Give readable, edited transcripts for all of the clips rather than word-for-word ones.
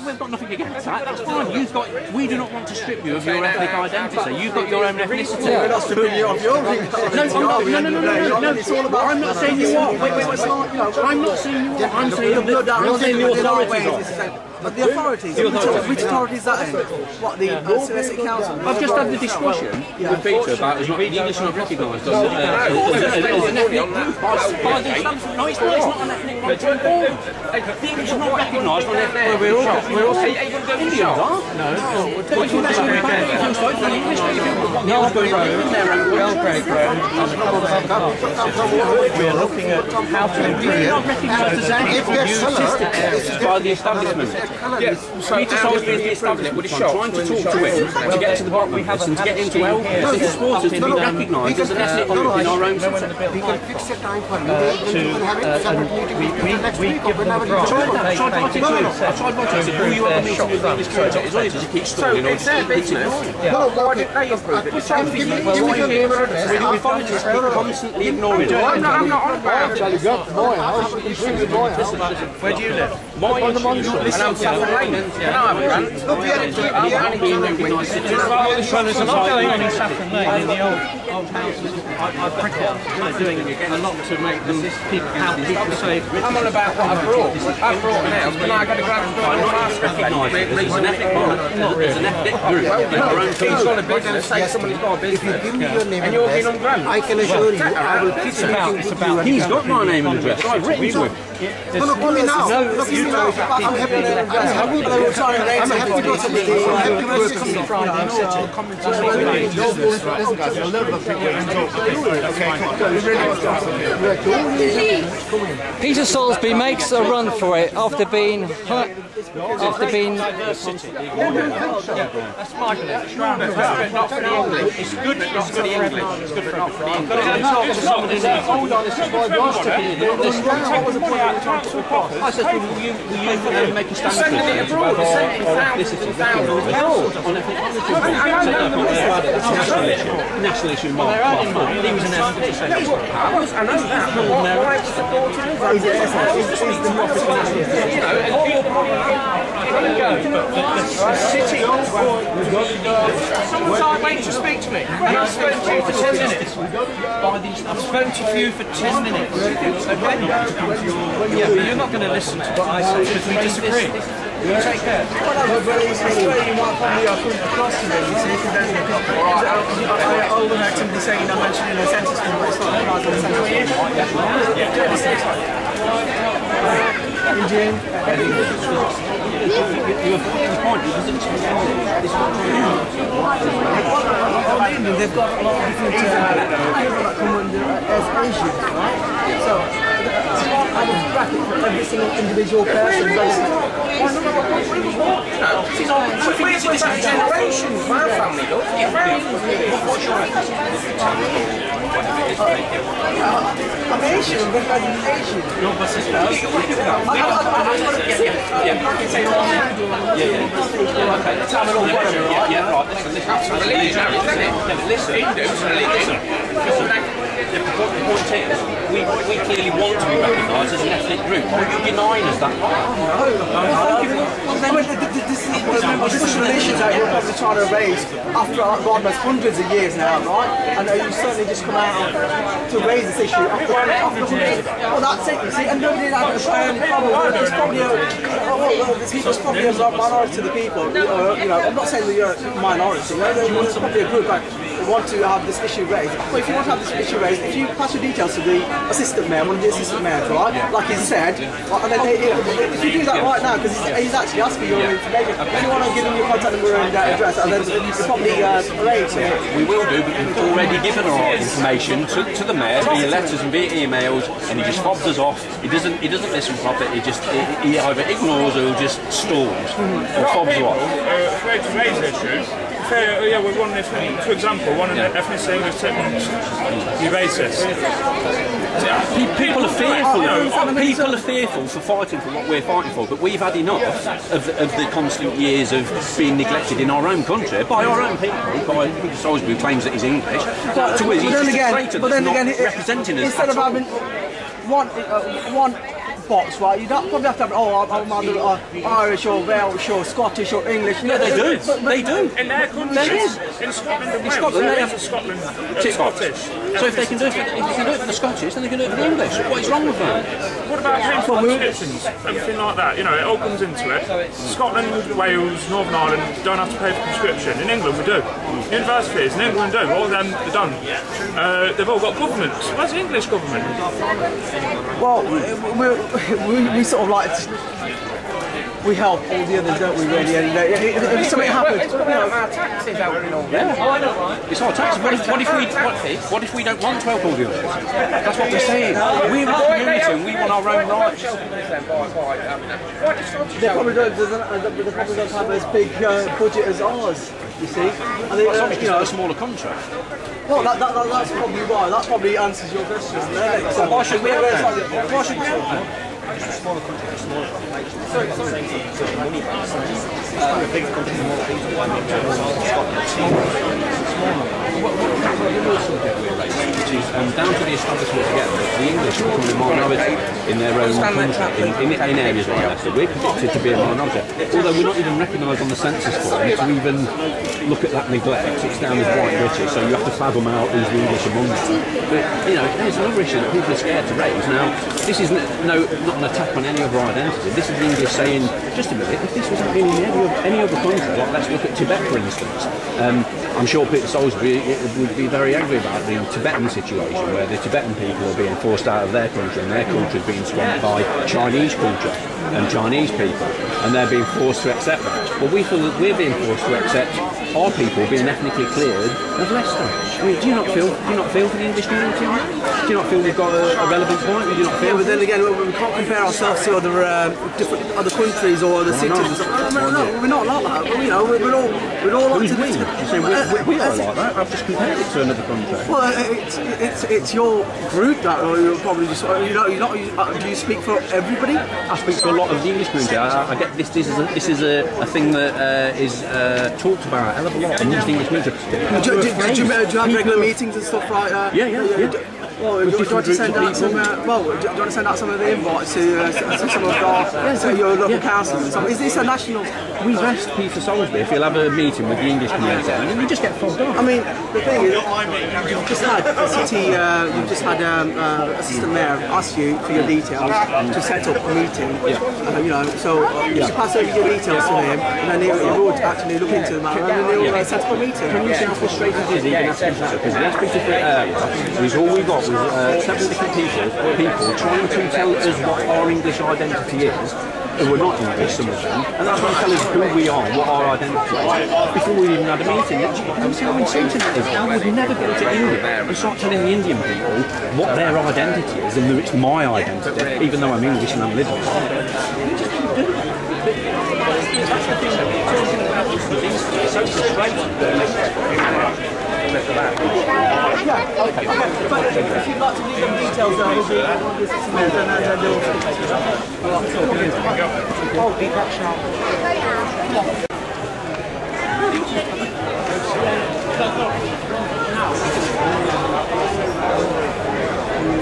We've got nothing against that. That's fine. We do not want to strip you of your ethnic identity. You've got your own ethnicity. We're not stripping you of your identity. No. I'm not saying you are. I'm not saying you are. I'm saying the authorities are. But the authorities, which authorities is that in? What, the City Council? I've just had the discussion with Peter about the English not recognised as an ethnic group. No, it's not an ethnic group. The English are not recognised on ethnic group. We're all Indians are? No. We're looking at how to improve by the establishment. Yes, Peter Soulsby is the establishment with a shop trying to talk to him to get to the bottom of this and to get him to help the supporters to be recognised as an ethnic group in our own country. We can fix the time for you. We give them a grant. I tried watching to do you have a meeting with the English community. It's only to keep stalling. So it's their business. Why didn't they approve it? Give me your name and address. We politics constantly ignoring it. I'm not on about it. Where do you live? My And I'm Saffron Lane. And I have a grant. There's a lot going on in Saffron Lane in the old houses. I brick it. They're doing a lot to make them help people say. I'm on about what I brought. I brought an house, but I got a grant for I'm not recognised as an ethnic group. There's an ethnic group in our own He's country. got a business, say somebody's got a business. Give me your name And and you're being address. on grant. I can assure you, I will fix anything with you. He's got my name and address. I've written to him. Look at me now. Look at me now. I'm happy to I'm happy to go to the Peter Soulsby makes a run for it after being That's Michael. Not for the English. It's good for the English. It's good for the English. Hold on, this is why we are sticking in it. I said, will you make a stand Sending it abroad, they're sending thousands and thousands of pounds. National issue, Mark. He was an ethnic. I know that, but why was supporting City. Someone's like waiting to speak to me. And I've spoken to you for 10 minutes. I've spoken to you for 10 minutes. Okay? Yeah, but you're not going to listen to what I say because we disagree. You take care. They've got a lot of different people that come under as Asians, right? So I would bracket for every single individual person. We're the different generations. My family, look. What's your I'm Asian, I'm going to be Asian. Your bus is now. The point is, we clearly want to be recognised as an ethnic group. You denying us that right? This is an issue that you're probably trying to raise after almost hundreds of years now, right? And you certainly just come out to raise this issue after hundreds. Well, that's it, you see, and nobody had any problem. There's probably a minority to the people. You know, I'm not saying that you're a minority. There's probably a group that want to have this issue raised. Well, if you want to have this issue raised, if you pass your details to the assistant mayor, one of the assistant mayors, right? Like he said, and then if you do that right now, because he's actually asking your information, if you want to give him your contact number and address, and then it's probably arranged. We will do, but we've already given our information to the mayor via letters and via emails, and he just fobs us off. He doesn't listen properly. He either ignores or just stalls or fobs you off. To raise issues. Yeah, we want, for example, one of the ethnicity was you raise this. People are fearful. People are fearful for fighting for what we're fighting for, but we've had enough of the constant years of being neglected in our own country by our own people. By Peter Soulsby, who claims that he's English. To us, he's just a traitor that's not representing us. Instead of having one box, right? You don't probably have to have, I'm either Irish or Welsh or Scottish or English. Yeah, they do. They do. In their countries, in Scotland and Wales, Scotland, Scotland, Scottish. So if they can do it for the Scottish, then they can do it for the English. What is wrong with that? What about paying for conscriptions, everything like that? You know, it all comes into it. Scotland, Wales, Northern Ireland don't have to pay for conscription. In England, we do. Universities in England do. All of them are done. They've all got governments. Where's the English government? Well, we sort of like we help all the others, don't we? Really, if something happens, our taxes out in all. Yeah, it's our taxes. What if we don't want to help all the others? That's what we're saying. We're a community and we want our own rights. They probably don't have as big budget as ours. You see, and It's obviously a smaller contract. well, that's probably why. That probably answers your question. So Why should we have that? Why should we have that? Which is down to the establishment again, the English are becoming a minority in their own country, in areas like Leicester. We're predicted to be a minority, although we're not even recognised on the census form to even look at that neglect. It's down as white British, so you have to fathom out who's the English among them. But, you know, there's another issue that people are scared to raise. Now, this is not an attack on any other identity. This is the English saying, just a minute, if this was happening in any other country, like let's look at Tibet for instance, I'm sure Peter Soulsby would be very angry about the Tibetan situation where the Tibetan people are being forced out of their country and their country is being swamped by Chinese culture and Chinese people and they're being forced to accept that. Well, we feel that we're being forced to accept our people being ethnically cleared of Leicester. I mean, do you not feel for the English community on that? Do you not feel we've got a relevant point? Do you not feel? yeah, but then again, we can't compare ourselves to other countries or other cities. No, we're not like that. You know, we're all like Who's we? You say we are like that. I've just compared it to another country. Well, it's your group that, or you're probably just do you speak for everybody? I speak for a lot of the English community. I get this is a thing that is talked about a hell of a lot amongst the English community. Do you have regular meetings and stuff like that? Yeah. Well, do you want to send out some? Do you want to send out some of the invites to some of your local councils and stuff? Is this a national? We've asked Peter Soulsby if he'll have a meeting with the English community, and we just get fobbed off. I mean, the thing is, you've just had a city, you've just had assistant mayor ask you for your details to set up a meeting. You know, so you should pass over your details to him, and then he will actually look into the matter, and then he'll set up a meeting. Can you see how frustrated it is even asking for that? Because in this particular area, all we got was several different people trying to tell us what our English identity is. And we're not English, some of them, and that's going to tell us who we are, what our identity is, before we even had a meeting. You see how insulting it is? I would never go to India and start telling the Indian people what their identity is and that it's my identity, even though I'm English and I'm living it. You just don't do that. That's the thing that we're talking about is the things that are so frustrating. Yeah, okay. But if you'd like to leave them details down, we'll do some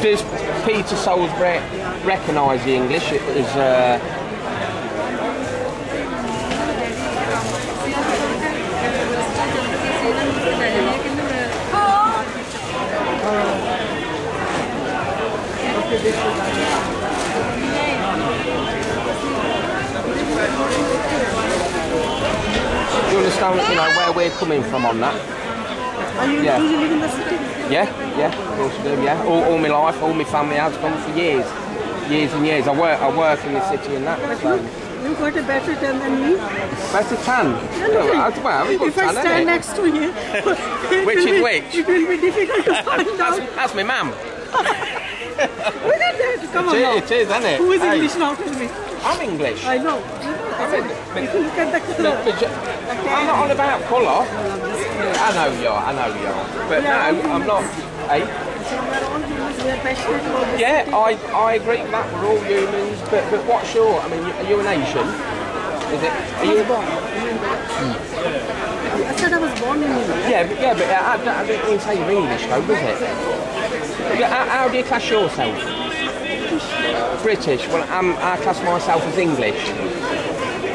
Does Peter Soulsby recognise the English as you understand, you know, where we're coming from on that? Do you live in the city? Yeah, of course I do, yeah. All my life, all my family has gone for years and years. I work in the city and that. So. You got a better tan than me. Better tan? Well, if I stand next to you, which is which? It will be difficult to find out. That's my mum. Look at that, come on now. It is, isn't it? Who is English now, tell me? I'm English. I know. If you look at the colour. I'm not on about colour. I know you are. But no, I'm not. Hey? Yeah, I agree with that. We're all humans. But what's your? I mean, are you a nation? Is it? Are you born? I said I was born in England. Yeah, but I didn't even say you're English though, was it? How do you class yourself? British. British. Well, I class myself as English. Do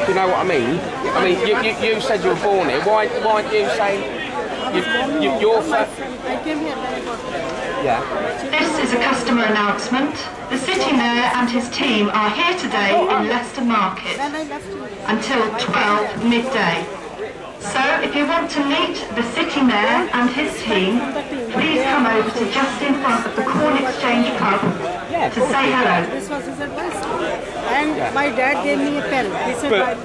you know what I mean? I mean, you said you were born here. Why aren't you saying you're I came here when I got there. Yeah. This is a customer announcement. The City Mayor and his team are here today in Leicester Market When I left you. until 12 midday. So if you want to meet the City Mayor and his team, please come over to just in front of the Corn Exchange pub to say hello. This was his advice. And my dad gave me a pen. He said, But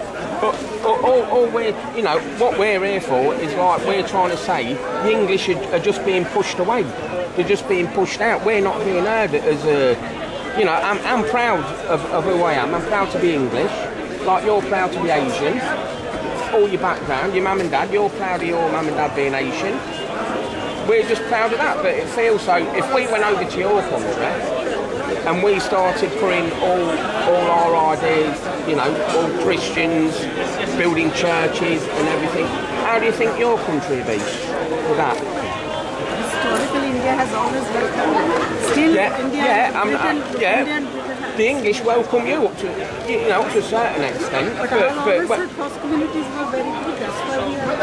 all we're, you know, what we're here for is like we're trying to say the English are just being pushed away. They're just being pushed out. We're not being heard as a, you know, I'm proud of who I am. I'm proud to be English. Like you're proud to be Asian. All your background, your mum and dad, you're proud of your mum and dad being Asian. We're just proud of that, but it feels so, if we went over to your country and we started putting all our ideas, you know, all Christians, building churches and everything, how do you think your country would be with that? historically India has always welcomed. Still, India, the English welcome you up to, you know, to a certain extent. But I always said host communities were very good. That's why we have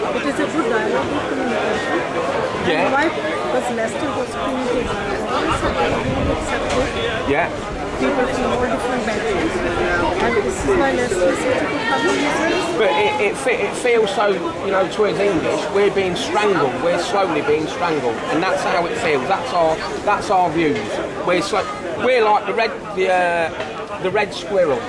it is a good dialogue, good communication. Yeah. And why? Because Leicester host communities are also very accepted. Yeah. People from all different backgrounds. And this is why Leicester is such a good public. But it feels so, you know, to us English, we're being strangled. We're slowly being strangled, and that's how it feels. That's our views. We're like the red squirrel.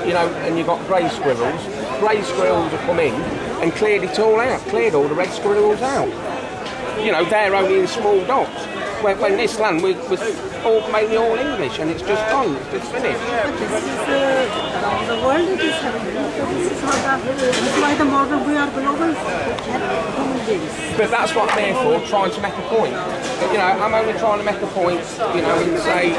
You know, and you've got grey squirrels. Grey squirrels have come in and cleared it all out, cleared all the red squirrels out. You know, they're only in small dots. When this land was mainly all English, and it's just gone, it's just finished. But this is around the world it is happening. This is why the model we are global human beings. But that's what I'm here for, trying to make a point. You know, I'm only trying to make a point, you know, and say...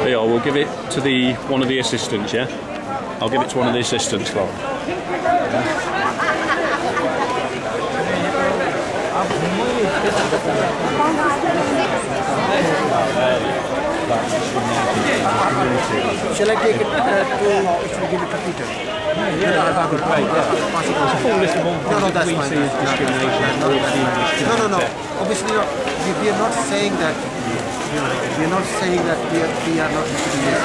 Yeah, we'll give it to one of the assistants, yeah? I'll give it to one of the assistants, Clark. Shall I take it to give it to Peter? Yeah, that would be great. No, that's fine. No. Obviously, we are not saying that. We are not saying that we are not listening.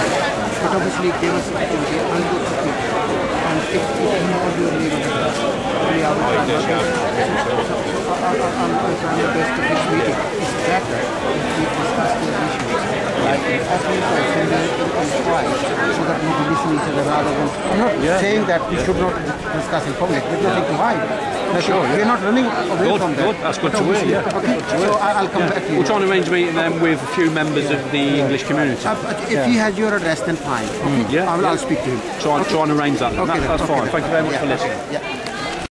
But obviously, give us the opportunity. I'll go to Peter. And if more do we are trying our best to this meeting. It's better if we discuss these issues. Like often so that we can listen to each other rather than... I'm not saying that we should not discuss in public. There's nothing to hide. Sure, we're not running away from that. That's good to hear, yeah. Okay, so I'll come back to you. We'll try and arrange a meeting then with a few members of the English community. If he has your address, then fine. Okay. Yeah, I'll speak to him. Try and arrange that. Okay, That's fine. Thank you very much for listening. Yeah.